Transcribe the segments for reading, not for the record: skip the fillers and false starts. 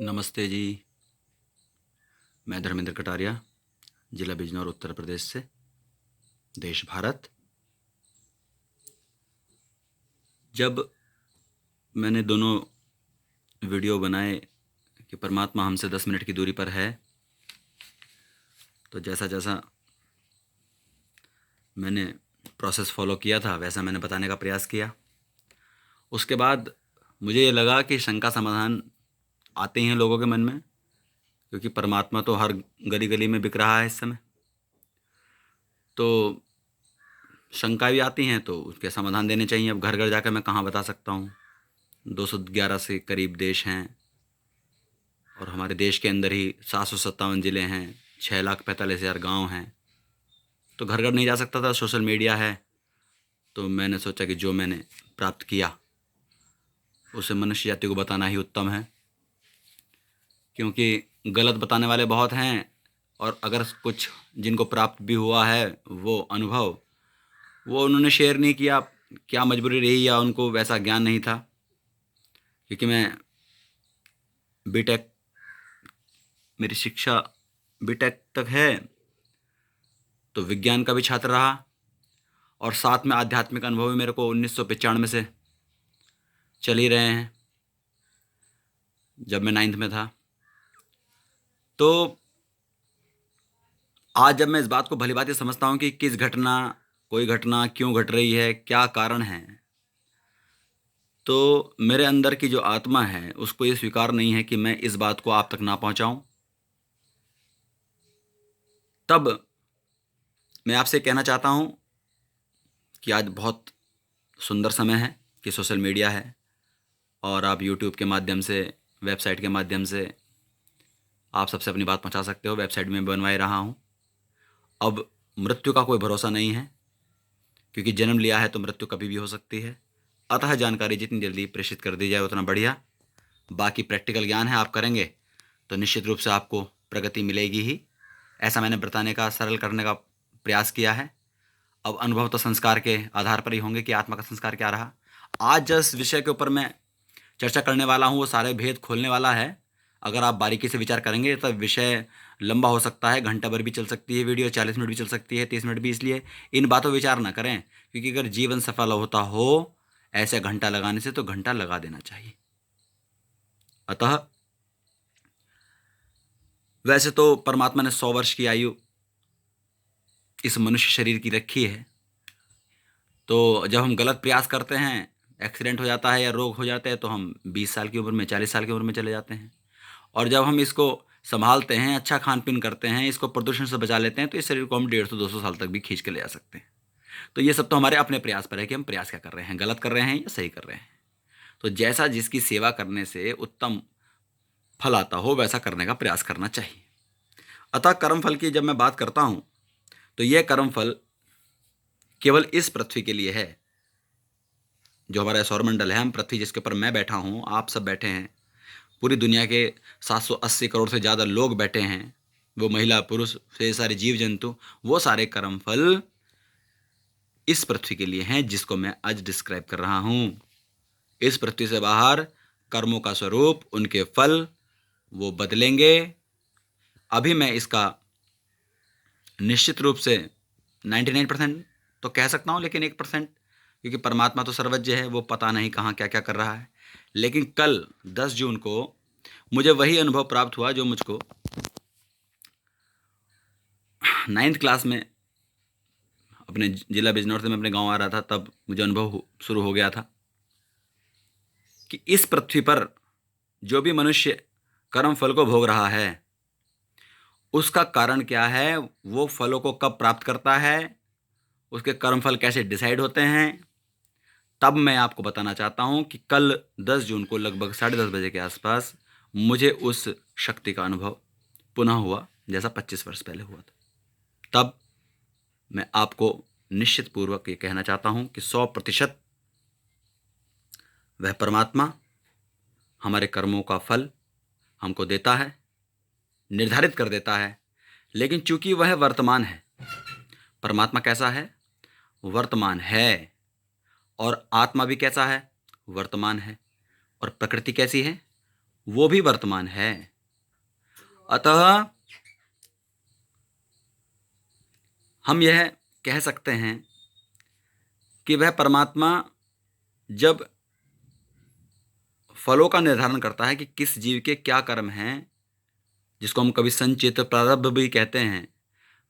नमस्ते जी। मैं धर्मेंद्र कटारिया, जिला बिजनौर, उत्तर प्रदेश से, देश भारत। जब मैंने दोनों वीडियो बनाए कि परमात्मा हमसे 10 मिनट की दूरी पर है, तो जैसा जैसा मैंने प्रोसेस फॉलो किया था वैसा मैंने बताने का प्रयास किया। उसके बाद मुझे ये लगा कि शंका समाधान आते हैं लोगों के मन में, क्योंकि परमात्मा तो हर गली गली में बिक रहा है इस समय। तो शंका भी आती हैं तो उसके समाधान देने चाहिए। अब घर घर जाकर मैं कहाँ बता सकता हूँ। 211 से करीब देश हैं और हमारे देश के अंदर ही 757 ज़िले हैं, 6,45,000 गांव हैं। तो घर घर नहीं जा सकता था, सोशल मीडिया है। तो मैंने सोचा कि जो मैंने प्राप्त किया उसे मनुष्य जाति को बताना ही उत्तम है, क्योंकि गलत बताने वाले बहुत हैं। और अगर कुछ जिनको प्राप्त भी हुआ है वो अनुभव, वो उन्होंने शेयर नहीं किया। क्या मजबूरी रही या उनको वैसा ज्ञान नहीं था। क्योंकि मैं बीटेक, मेरी शिक्षा बीटेक तक है, तो विज्ञान का भी छात्र रहा और साथ में आध्यात्मिक अनुभव भी मेरे को 1995 से चल ही रहे हैं, जब मैं 9th में था। तो आज जब मैं इस बात को भली भांति समझता हूँ कि कोई घटना क्यों घट रही है, क्या कारण है, तो मेरे अंदर की जो आत्मा है उसको ये स्वीकार नहीं है कि मैं इस बात को आप तक ना पहुँचाऊँ। तब मैं आपसे कहना चाहता हूँ कि आज बहुत सुंदर समय है कि सोशल मीडिया है और आप यूट्यूब के माध्यम से, वेबसाइट के माध्यम से आप सबसे अपनी बात पहुंचा सकते हो। वेबसाइट में बनवाए रहा हूं। अब मृत्यु का कोई भरोसा नहीं है, क्योंकि जन्म लिया है तो मृत्यु कभी भी हो सकती है। अतः जानकारी जितनी जल्दी प्रेषित कर दी जाए उतना बढ़िया। बाकी प्रैक्टिकल ज्ञान है, आप करेंगे तो निश्चित रूप से आपको प्रगति मिलेगी ही। ऐसा मैंने बताने का, सरल करने का प्रयास किया है। अब अनुभव तो संस्कार के आधार पर ही होंगे कि आत्मा का संस्कार क्या रहा। आज जिस विषय के ऊपर मैं चर्चा करने वाला हूँ वो सारे भेद खोलने वाला है। अगर आप बारीकी से विचार करेंगे तो विषय लंबा हो सकता है, घंटा भर भी चल सकती है वीडियो, 40 मिनट भी चल सकती है, 30 मिनट भी। इसलिए इन बातों पर विचार ना करें, क्योंकि अगर जीवन सफल होता हो ऐसे घंटा लगाने से तो घंटा लगा देना चाहिए। अतः वैसे तो परमात्मा ने 100 वर्ष की आयु इस मनुष्य शरीर की रखी है। तो जब हम गलत प्रयास करते हैं, एक्सीडेंट हो जाता है या रोग हो जाते हैं, तो हम 20 साल की उम्र में, 40 साल की उम्र में चले जाते हैं। और जब हम इसको संभालते हैं, अच्छा खान पीन करते हैं, इसको प्रदूषण से बचा लेते हैं, तो इस शरीर को हम 150-200 साल तक भी खींच के ले जा सकते हैं। तो ये सब तो हमारे अपने प्रयास पर है कि हम प्रयास क्या कर रहे हैं, गलत कर रहे हैं या सही कर रहे हैं। तो जैसा जिसकी सेवा करने से उत्तम फल आता हो वैसा करने का प्रयास करना चाहिए। अतः कर्मफल की जब मैं बात करता हूँ तो यह कर्मफल केवल इस पृथ्वी के लिए है। जो हमारा सौरमंडल है, हम पृथ्वी जिसके ऊपर मैं बैठा हूँ, आप सब बैठे हैं, पूरी दुनिया के 780 करोड़ से ज़्यादा लोग बैठे हैं, वो महिला पुरुष से सारे जीव जंतु, वो सारे कर्मफल इस पृथ्वी के लिए हैं जिसको मैं आज डिस्क्राइब कर रहा हूँ। इस पृथ्वी से बाहर कर्मों का स्वरूप, उनके फल वो बदलेंगे। अभी मैं इसका निश्चित रूप से 99% तो कह सकता हूँ, लेकिन 1%, क्योंकि परमात्मा तो सर्वज्ञ है, वो पता नहीं कहाँ क्या क्या कर रहा है। लेकिन कल 10 जून को मुझे वही अनुभव प्राप्त हुआ जो मुझको 9th क्लास में, अपने जिला बिजनौर से मैं अपने गांव आ रहा था, तब मुझे अनुभव शुरू हो गया था कि इस पृथ्वी पर जो भी मनुष्य कर्म फल को भोग रहा है उसका कारण क्या है, वो फलों को कब प्राप्त करता है, उसके कर्म फल कैसे डिसाइड होते हैं। तब मैं आपको बताना चाहता हूं कि कल 10 जून को लगभग 10:30 बजे के आसपास मुझे उस शक्ति का अनुभव पुनः हुआ, जैसा 25 वर्ष पहले हुआ था। तब मैं आपको निश्चित पूर्वक ये कहना चाहता हूं कि 100% वह परमात्मा हमारे कर्मों का फल हमको देता है, निर्धारित कर देता है। लेकिन चूंकि वह वर्तमान है, परमात्मा कैसा है, वर्तमान है, और आत्मा भी कैसा है, वर्तमान है। और प्रकृति कैसी है, वो भी वर्तमान है। अतः हम यह कह सकते हैं कि वह परमात्मा जब फलों का निर्धारण करता है कि किस जीव के क्या कर्म हैं, जिसको हम कभी संचित प्रारब्ध भी कहते हैं,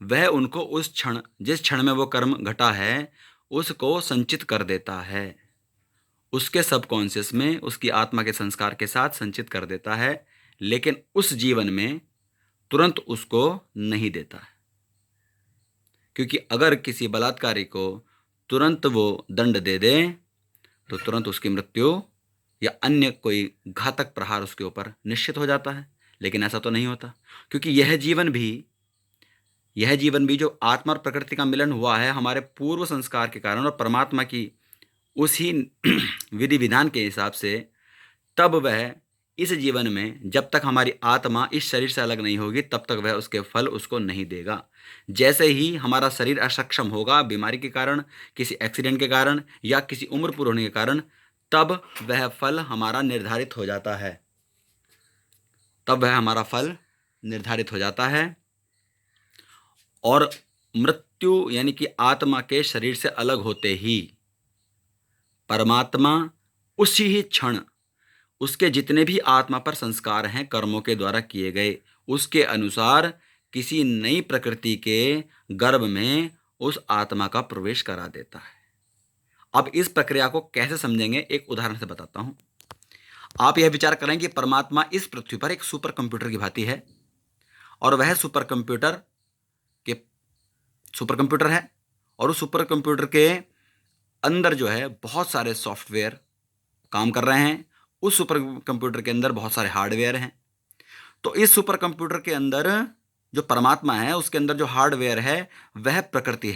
वह उनको उस क्षण, जिस क्षण में वो कर्म घटा है, उसको संचित कर देता है। उसके सबकॉन्शियस में, उसकी आत्मा के संस्कार के साथ संचित कर देता है, लेकिन उस जीवन में तुरंत उसको नहीं देता है। क्योंकि अगर किसी बलात्कारी को तुरंत वो दंड दे दे तो तुरंत उसकी मृत्यु या अन्य कोई घातक प्रहार उसके ऊपर निश्चित हो जाता है। लेकिन ऐसा तो नहीं होता, क्योंकि यह जीवन भी जो आत्मा और प्रकृति का मिलन हुआ है हमारे पूर्व संस्कार के कारण और परमात्मा की उसी विधि विधान के हिसाब से, तब वह इस जीवन में जब तक हमारी आत्मा इस शरीर से अलग नहीं होगी तब तक वह उसके फल उसको नहीं देगा। जैसे ही हमारा शरीर असक्षम होगा बीमारी के कारण, किसी एक्सीडेंट के कारण या किसी उम्र पूर्ण होने के कारण, तब वह फल हमारा निर्धारित हो जाता है। और मृत्यु यानी कि आत्मा के शरीर से अलग होते ही परमात्मा उसी ही क्षण उसके जितने भी आत्मा पर संस्कार हैं कर्मों के द्वारा किए गए, उसके अनुसार किसी नई प्रकृति के गर्भ में उस आत्मा का प्रवेश करा देता है। अब इस प्रक्रिया को कैसे समझेंगे, एक उदाहरण से बताता हूं। आप यह विचार करें कि परमात्मा इस पृथ्वी पर एक सुपर कंप्यूटर की भांति है, और वह सुपर कंप्यूटर है, और उस सुपर कंप्यूटर के अंदर जो है बहुत सारे सॉफ्टवेयर काम कर रहे हैं। उस सुपर कंप्यूटर के अंदर बहुत सारे हार्डवेयर हैं। तो इस सुपर कंप्यूटर के अंदर जो परमात्मा है उसके अंदर जो हार्डवेयर है वह प्रकृति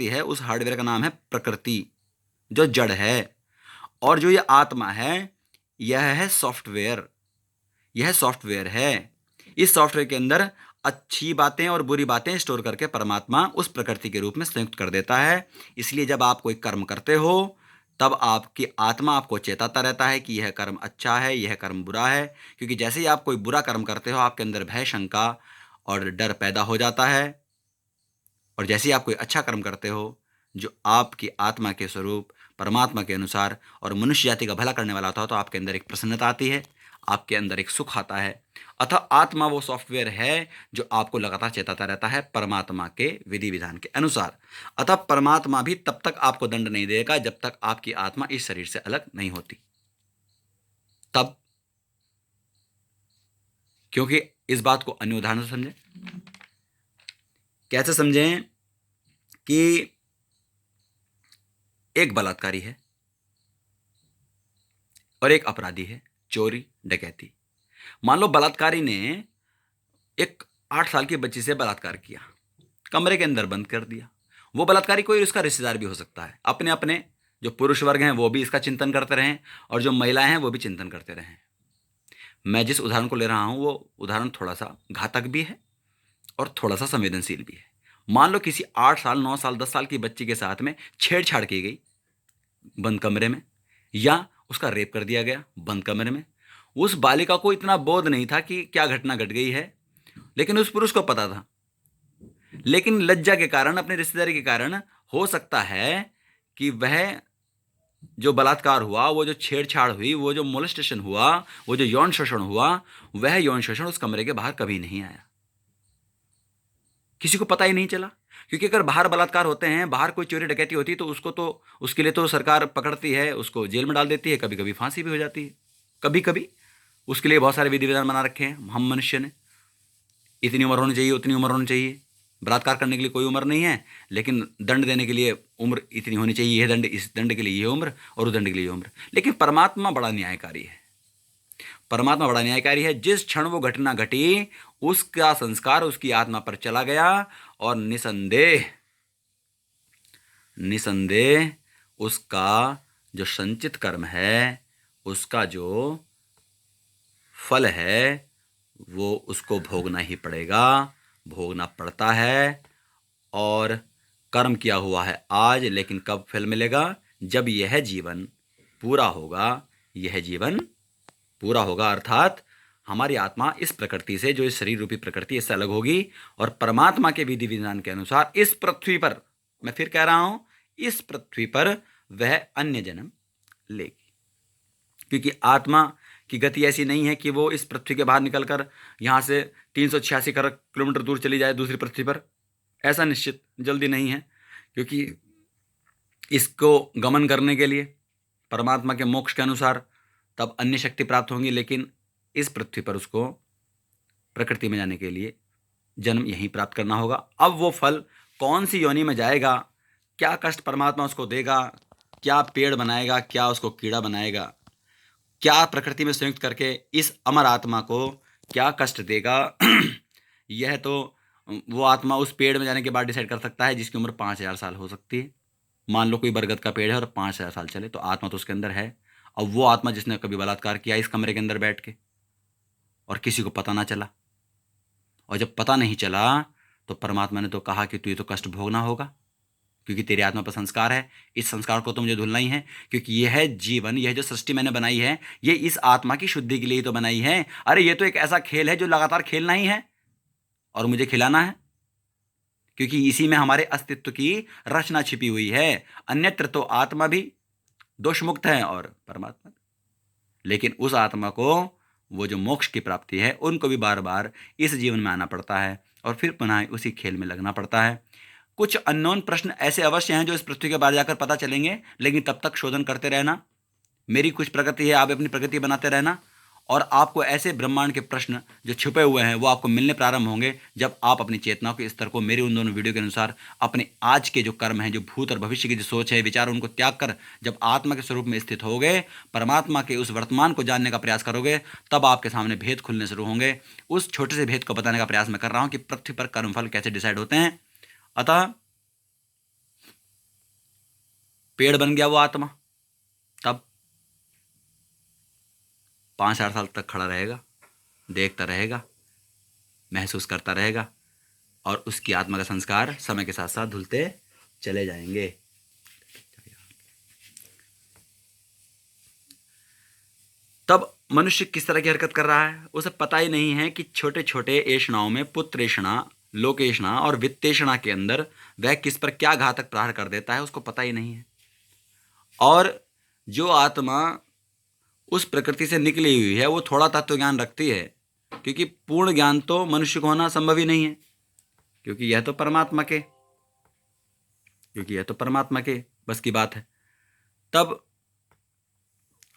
है। उस हार्डवेयर का नाम है प्रकृति, जो जड़ है। और जो ये आत्मा है यह है सॉफ्टवेयर। है। इस सॉफ्टवेयर के अंदर अच्छी बातें और बुरी बातें स्टोर करके परमात्मा उस प्रकृति के रूप में संयुक्त कर देता है। इसलिए जब आप कोई कर्म करते हो तब आपकी आत्मा आपको चेताता रहता है कि यह कर्म अच्छा है, यह कर्म बुरा है। क्योंकि जैसे ही आप कोई बुरा कर्म करते हो आपके अंदर भय, शंका और डर पैदा हो जाता है, और जैसे ही आप कोई अच्छा कर्म करते हो जो आपकी आत्मा के स्वरूप परमात्मा के अनुसार और मनुष्य जाति का भला करने वाला होता है, तो आपके अंदर एक प्रसन्नता आती है, आपके अंदर एक सुख आता है। अतः आत्मा वो सॉफ्टवेयर है जो आपको लगातार चेताता रहता है परमात्मा के विधि विधान के अनुसार। अतः परमात्मा भी तब तक आपको दंड नहीं देगा जब तक आपकी आत्मा इस शरीर से अलग नहीं होती। तब, क्योंकि इस बात को अन्य उदाहरण से समझें। कैसे समझें कि एक बलात्कारी है और एक अपराधी है, चोरी डकैती। मान लो बलात्कारी ने एक 8 साल की बच्ची से बलात्कार किया, कमरे के अंदर बंद कर दिया। वो बलात्कारी कोई उसका रिश्तेदार भी हो सकता है। अपने अपने जो पुरुष वर्ग हैं वो भी इसका चिंतन करते रहें और जो महिलाएं हैं वो भी चिंतन करते रहें। मैं जिस उदाहरण को ले रहा हूं वो उदाहरण थोड़ा सा घातक भी है और थोड़ा सा संवेदनशील भी है। मान लो किसी 8 साल, 9 साल, 10 साल की बच्ची के साथ में छेड़छाड़ की गई बंद कमरे में, या उसका रेप कर दिया गया बंद कमरे में। उस बालिका को इतना बोध नहीं था कि क्या घटना घट गई है, लेकिन उस पुरुष को पता था। लेकिन लज्जा के कारण, अपने रिश्तेदारी के कारण हो सकता है कि वह जो बलात्कार हुआ, वो जो छेड़छाड़ हुई, वो जो मोलेस्टेशन हुआ, वो जो यौन शोषण हुआ, वह यौन शोषण उस कमरे के बाहर कभी नहीं आया, किसी को पता ही नहीं चला। क्योंकि अगर बाहर बलात्कार होते हैं, बाहर कोई चोरी डकैती होती है तो उसके लिए तो सरकार पकड़ती है, उसको जेल में डाल देती है, कभी कभी फांसी भी हो जाती है। कभी कभी उसके लिए बहुत सारे विधि विधान बना रखे हैं हम मनुष्य ने। इतनी उम्र होनी चाहिए, उतनी उम्र होनी चाहिए। बलात्कार करने के लिए कोई उम्र नहीं है, लेकिन दंड देने के लिए उम्र इतनी होनी चाहिए। यह दंड, इस दंड के लिए ये उम्र और उस दंड के लिए ये उम्र। लेकिन परमात्मा बड़ा न्यायकारी है। जिस क्षण वो घटना घटी उसका संस्कार उसकी आत्मा पर चला गया और निसंदेह उसका जो संचित कर्म है, उसका जो फल है, वो उसको भोगना ही पड़ेगा, भोगना पड़ता है। और कर्म किया हुआ है आज, लेकिन कब फल मिलेगा? जब यह जीवन पूरा होगा। यह जीवन पूरा होगा, अर्थात हमारी आत्मा इस प्रकृति से, जो इस शरीर रूपी प्रकृति, इससे अलग होगी और परमात्मा के विधि विधान के अनुसार इस पृथ्वी पर, मैं फिर कह रहा हूं, इस पृथ्वी पर वह अन्य जन्म लेगी। क्योंकि आत्मा की गति ऐसी नहीं है कि वो इस पृथ्वी के बाहर निकलकर यहां से 386 करोड़ किलोमीटर दूर चली जाए दूसरी पृथ्वी पर। ऐसा निश्चित जल्दी नहीं है, क्योंकि इसको गमन करने के लिए परमात्मा के मोक्ष के अनुसार तब अन्य शक्ति प्राप्त होंगी, लेकिन इस पृथ्वी पर उसको प्रकृति में जाने के लिए जन्म यहीं प्राप्त करना होगा। अब वो फल कौन सी योनि में जाएगा, क्या कष्ट परमात्मा उसको देगा, क्या पेड़ बनाएगा, क्या उसको कीड़ा बनाएगा, क्या प्रकृति में संयुक्त करके इस अमर आत्मा को क्या कष्ट देगा यह तो वो आत्मा उस पेड़ में जाने के बाद डिसाइड कर सकता है, जिसकी उम्र 5000 साल हो सकती है। मान लो कोई बरगद का पेड़ है और 5000 साल चले, तो आत्मा तो उसके अंदर है। अब वो आत्मा जिसने कभी बलात्कार किया इस कमरे के अंदर बैठ के और किसी को पता ना चला, और जब पता नहीं चला तो परमात्मा ने तो कहा कि तुझे तो कष्ट भोगना होगा, क्योंकि तेरी आत्मा पर संस्कार है, इस संस्कार को तो मुझे धुलना ही है। क्योंकि यह जीवन, यह जो सृष्टि मैंने बनाई है, ये इस आत्मा की शुद्धि के लिए ही तो बनाई है। अरे ये तो एक ऐसा खेल है जो लगातार खेलना ही है और मुझे खिलाना है, क्योंकि इसी में हमारे अस्तित्व की रचना छिपी हुई है। अन्यत्र तो आत्मा भी दोष मुक्त है और परमात्मा, लेकिन उस आत्मा को वो जो मोक्ष की प्राप्ति है, उनको भी बार बार इस जीवन में आना पड़ता है और फिर पुनः उसी खेल में लगना पड़ता है। कुछ अननोन प्रश्न ऐसे अवश्य हैं जो इस पृथ्वी के बाहर जाकर पता चलेंगे, लेकिन तब तक शोधन करते रहना। मेरी कुछ प्रकृति है, आप अपनी प्रकृति बनाते रहना, और आपको ऐसे ब्रह्मांड के प्रश्न जो छुपे हुए हैं वो आपको मिलने प्रारंभ होंगे जब आप अपनी चेतना के स्तर को मेरे उन दोनों वीडियो के अनुसार अपने आज के जो कर्म हैं, जो भूत और भविष्य की जो सोच है, विचार, उनको त्याग कर जब आत्मा के स्वरूप में स्थित होगे, परमात्मा के उस वर्तमान को जानने का प्रयास करोगे, तब आपके सामने भेद खुलने शुरू होंगे। उस छोटे से भेद को बताने का प्रयास मैं कर रहा हूं कि पृथ्वी पर कर्मफल कैसे डिसाइड होते हैं। अतः पेड़ बन गया वो आत्मा, तब 5000 साल तक खड़ा रहेगा, देखता रहेगा, महसूस करता रहेगा, और उसकी आत्मा का संस्कार समय के साथ साथ धुलते चले जाएंगे। तब मनुष्य किस तरह की हरकत कर रहा है, उसे पता ही नहीं है कि छोटे छोटे ऐषणाओं में, पुत्रेषणा, लोकेषणा और वित्तेषणा के अंदर वह किस पर क्या घातक प्रहार कर देता है, उसको पता ही नहीं है। और जो आत्मा उस प्रकृति से निकली हुई है वो थोड़ा तत्व ज्ञान रखती है, क्योंकि पूर्ण ज्ञान तो मनुष्य को होना संभव ही नहीं है, क्योंकि यह तो परमात्मा के बस की बात है। तब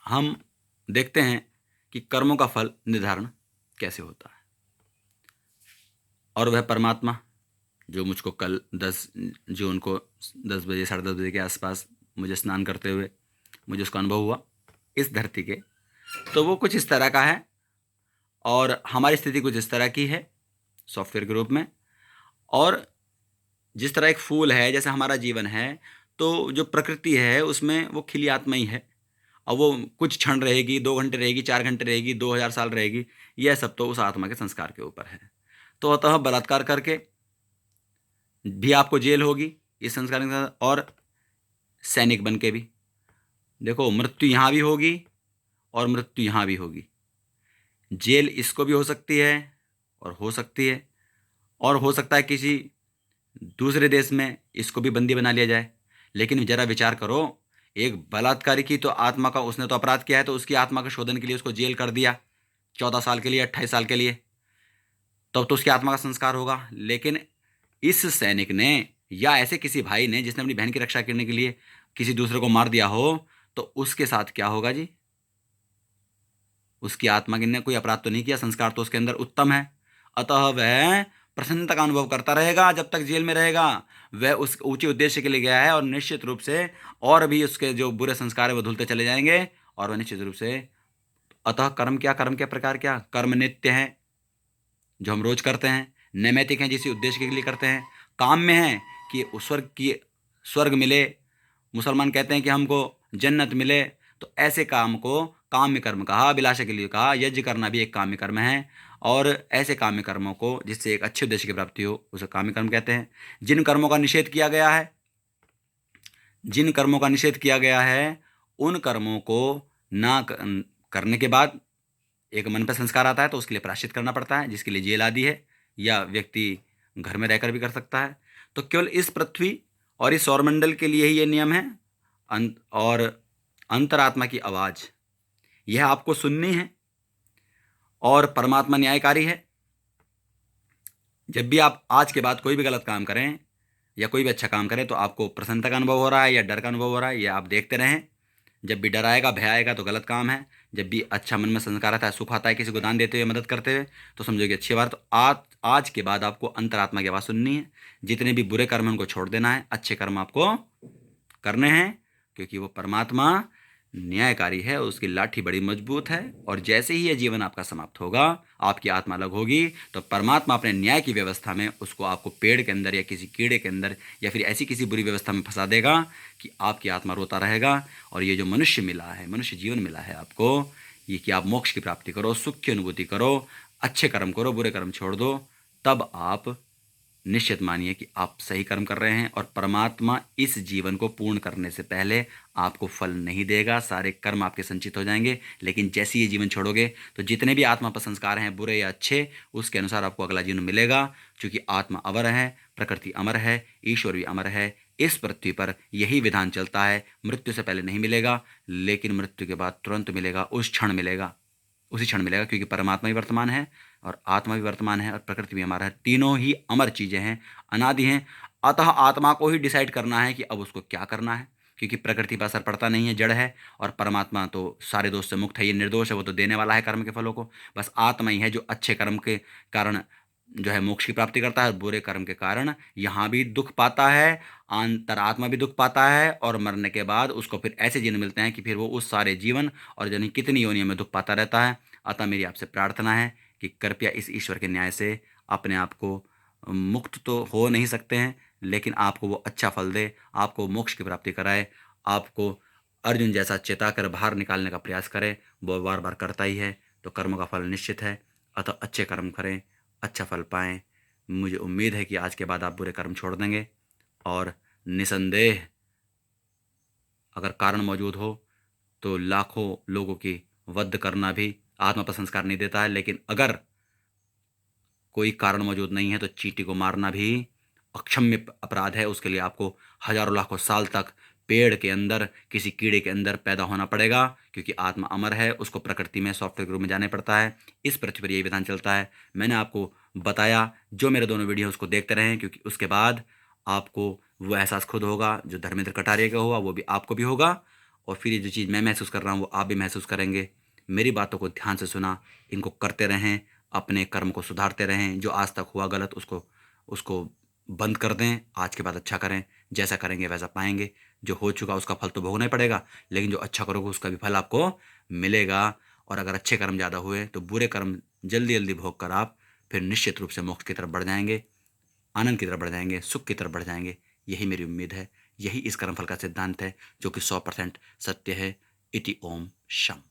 हम देखते हैं कि कर्मों का फल निर्धारण कैसे होता है, और वह परमात्मा जो मुझको कल 10 जून को 10 बजे, 10:30 बजे के आसपास मुझे स्नान करते हुए मुझे उसका अनुभव हुआ इस धरती के, तो वो कुछ इस तरह का है और हमारी स्थिति कुछ इस तरह की है सॉफ्टवेयर के रूप में। और जिस तरह एक फूल है, जैसे हमारा जीवन है, तो जो प्रकृति है उसमें वो खिली आत्मा ही है, और वो कुछ क्षण रहेगी, 2 घंटे रहेगी, 4 घंटे रहेगी, 2000 साल रहेगी, यह सब तो उस आत्मा के संस्कार के ऊपर है। तो अतः बलात्कार करके भी आपको जेल होगी इस संस्कार के साथ, और सैनिक बन के भी देखो, मृत्यु यहाँ भी होगी और मृत्यु यहाँ भी होगी। जेल इसको भी हो सकती है और हो सकती है, और हो सकता है किसी दूसरे देश में इसको भी बंदी बना लिया जाए। लेकिन जरा विचार करो, एक बलात्कारी की तो आत्मा का, उसने तो अपराध किया है, तो उसकी आत्मा के शोधन के लिए उसको जेल कर दिया 14 साल के लिए, 28 साल के लिए, तब तो उसकी आत्मा का संस्कार होगा। लेकिन इस सैनिक ने या ऐसे किसी भाई ने जिसने अपनी बहन की रक्षा करने के लिए किसी दूसरे को मार दिया हो, तो उसके साथ क्या होगा जी? उसकी आत्मा ने कोई अपराध तो नहीं किया, संस्कार तो उसके अंदर उत्तम है। अतः वह प्रसन्नता का अनुभव करता रहेगा जब तक जेल में रहेगा। वह उस ऊंचे उद्देश्य के लिए गया है, और निश्चित रूप से और भी उसके जो बुरे संस्कार है वो धुलते चले जाएंगे, और वह निश्चित रूप से। अतः कर्म के प्रकार क्या? कर्म नित्य हैं जो हम रोज करते हैं, नैमित्तिक हैं जिस उद्देश्य के लिए करते हैं, काम में है कि स्वर्ग मिले, मुसलमान कहते हैं कि हमको जन्नत मिले, तो ऐसे काम को काम्य कर्म कहा, अभिलाषा के लिए कहा। यज्ञ करना भी एक काम्य कर्म है, और ऐसे काम्य कर्मों को जिससे एक अच्छे उद्देश्य की प्राप्ति हो उसे काम्य कर्म कहते हैं। जिन कर्मों का निषेध किया गया है उन कर्मों को ना करने के बाद एक मन पर संस्कार आता है तो उसके लिए प्रायश्चित करना पड़ता है, जिसके लिए जेल आदि है, या व्यक्ति घर में रहकर भी कर सकता है। तो केवल इस पृथ्वी और इस सौरमंडल के लिए ही ये नियम है। और अंतरात्मा की आवाज़ यह आपको सुननी है, और परमात्मा न्यायकारी है। जब भी आप आज के बाद कोई भी गलत काम करें या कोई भी अच्छा काम करें तो आपको प्रसन्नता का अनुभव हो रहा है या डर का अनुभव हो रहा है, ये आप देखते रहें। जब भी डर आएगा, भय आएगा तो गलत काम है। जब भी अच्छा मन में संस्कार आता है, सुख आता है किसी को दान देते हुए, मदद करते हुए, तो समझो कि अच्छी बात। तो आज के बाद आपको अंतरात्मा की आवाज़ सुननी है। जितने भी बुरे कर्म हैं उनको छोड़ देना है, अच्छे कर्म आपको करने हैं, क्योंकि वो परमात्मा न्यायकारी है, उसकी लाठी बड़ी मजबूत है। और जैसे ही यह जीवन आपका समाप्त होगा, आपकी आत्मा अलग होगी, तो परमात्मा अपने न्याय की व्यवस्था में उसको आपको पेड़ के अंदर या किसी कीड़े के अंदर या फिर ऐसी किसी बुरी व्यवस्था में फंसा देगा कि आपकी आत्मा रोता रहेगा। और ये जो मनुष्य मिला है, मनुष्य जीवन मिला है आपको, ये कि आप मोक्ष की प्राप्ति करो, सुख की अनुभूति करो, अच्छे कर्म करो, बुरे कर्म छोड़ दो, तब आप निश्चित मानिए कि आप सही कर्म कर रहे हैं। और परमात्मा इस जीवन को पूर्ण करने से पहले आपको फल नहीं देगा, सारे कर्म आपके संचित हो जाएंगे। लेकिन जैसे ये जीवन छोड़ोगे तो जितने भी आत्मा पर संस्कार हैं, बुरे या अच्छे, उसके अनुसार आपको अगला जीवन मिलेगा। क्योंकि आत्मा अमर है, प्रकृति अमर है, ईश्वर भी अमर है। इस पृथ्वी पर यही विधान चलता है, मृत्यु से पहले नहीं मिलेगा, लेकिन मृत्यु के बाद तुरंत मिलेगा, उस क्षण मिलेगा, उसी क्षण मिलेगा। क्योंकि परमात्मा भी वर्तमान है और आत्मा भी वर्तमान है और प्रकृति भी हमारा है, तीनों ही अमर चीज़ें हैं, अनादि हैं। अतः आत्मा को ही डिसाइड करना है कि अब उसको क्या करना है, क्योंकि प्रकृति पर असर पड़ता नहीं है, जड़ है। और परमात्मा तो सारे दोष से मुक्त है, ये निर्दोष है, वो तो देने वाला है कर्म के फलों को। बस आत्मा ही है जो अच्छे कर्म के कारण जो है मोक्ष की प्राप्ति करता है, और बुरे कर्म के कारण यहाँ भी दुख पाता है, अंतरात्मा भी दुख पाता है, और मरने के बाद उसको फिर ऐसे जीवन मिलते हैं कि फिर वो उस सारे जीवन और जानी कितनी योनियों में दुख पाता रहता है। अतः मेरी आपसे प्रार्थना है कि कृपया इस ईश्वर के न्याय से अपने आप को मुक्त तो हो नहीं सकते हैं, लेकिन आपको वो अच्छा फल दे, आपको मोक्ष की प्राप्ति कराए, आपको अर्जुन जैसा चेताकर बाहर निकालने का प्रयास करे। वो बार बार करता ही है, तो कर्म का फल निश्चित है। अतः अच्छे कर्म करें, अच्छा फल पाएं। मुझे उम्मीद है कि आज के बाद आप बुरे कर्म छोड़ देंगे, और निसंदेह अगर कारण मौजूद हो तो लाखों लोगों की वध करना भी आत्मा पर संस्कार नहीं देता है। लेकिन अगर कोई कारण मौजूद नहीं है तो चींटी को मारना भी अक्षम्य अपराध है। उसके लिए आपको हजारों लाखों साल तक पेड़ के अंदर, किसी कीड़े के अंदर पैदा होना पड़ेगा, क्योंकि आत्मा अमर है, उसको प्रकृति में सॉफ्टवेयर के रूप में जाने पड़ता है। इस पृथ्वी पर यही विधान चलता है। मैंने आपको बताया, जो मेरे दोनों वीडियो उसको देखते रहें, क्योंकि उसके बाद आपको वो एहसास खुद होगा जो धर्मेंद्र कटारिया का हुआ, वो भी आपको भी होगा। और फिर ये जो चीज़ मैं महसूस कर रहा हूँ वो आप भी महसूस करेंगे। मेरी बातों को ध्यान से सुना, इनको करते रहें, अपने कर्म को सुधारते रहें। जो आज तक हुआ गलत उसको उसको बंद कर दें, आज के बाद अच्छा करें। जैसा करेंगे वैसा पाएंगे। जो हो चुका उसका फल तो भोगना ही पड़ेगा, लेकिन जो अच्छा करोगे उसका भी फल आपको मिलेगा। और अगर अच्छे कर्म ज़्यादा हुए तो बुरे कर्म जल्दी जल्दी भोग कर आप फिर निश्चित रूप से मोक्ष की तरफ बढ़ जाएंगे, आनंद की तरफ बढ़ जाएंगे, सुख की तरफ बढ़ जाएंगे। यही मेरी उम्मीद है, यही इस कर्मफल का सिद्धांत है, जो कि 100% सत्य है। इति ओम शम।